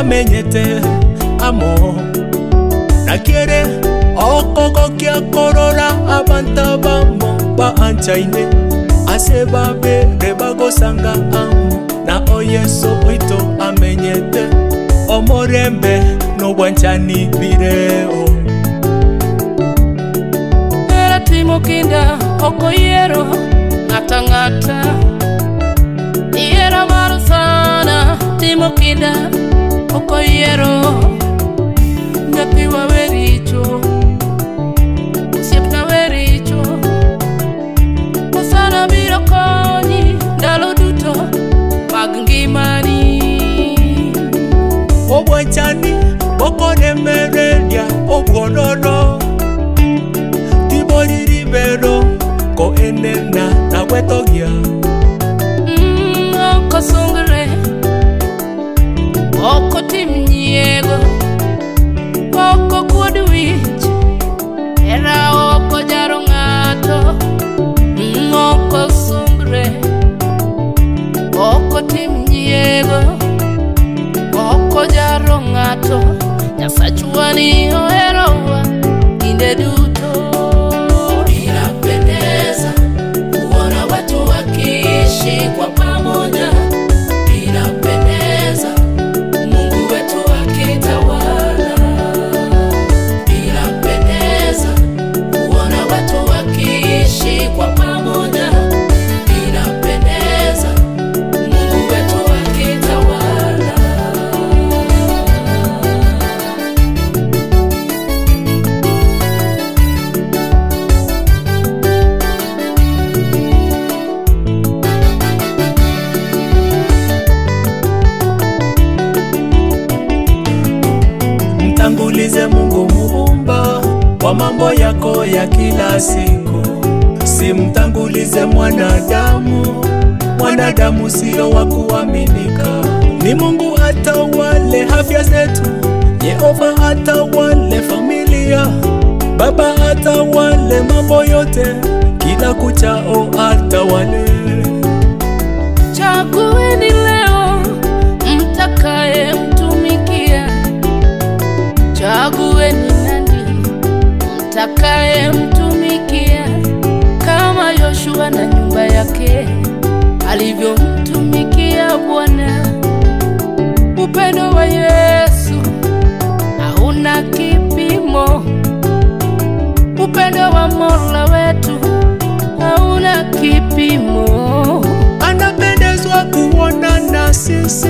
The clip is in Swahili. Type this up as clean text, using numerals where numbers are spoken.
Menyete amo nakiere okoko kia korora abanta bamo ba anchaine aseba be bagosanga amo na oyeso oito amenyete omorembe no bwanchani bireo era timokinda okoyero ngata iera marusana timokinda okoyero ngatiwa wericho siepna wericho osana biro konyi ndalo duto mag ngimani obwanchani okone meredia obwonono tiboriri bero ko enena na wetogia okosungre oko timnyego oko kuodwich era oko jaro ng'ato oko sungre oko timnyego oko jaro ng'ato Nyasachwani oherowa kinde duto inapendeza kuona watu wakiishi kwa pamoja inapendeza kwa pamoja inapendeza Mungu wetu akitawala mtangulize Mungu muumba kwa mambo yako ya kila siku. Simtangulize mwanadamu, mwanadamu sio wa kuaminika. Ni Mungu atawale afya zetu, Yehova atawale familia, Baba atawale mambo yote, kila kuchao atawale. Chagueni leo mtakaye mtumikia, chagueni nani mtakaye mtumikia, kama Yoshua na nyumba yake alivyomtumikia Bwana. Upendo wa Yesu hauna kipimo, upendo wa Mola wetu hauna kipimo. Anapendezwa kuona na sisi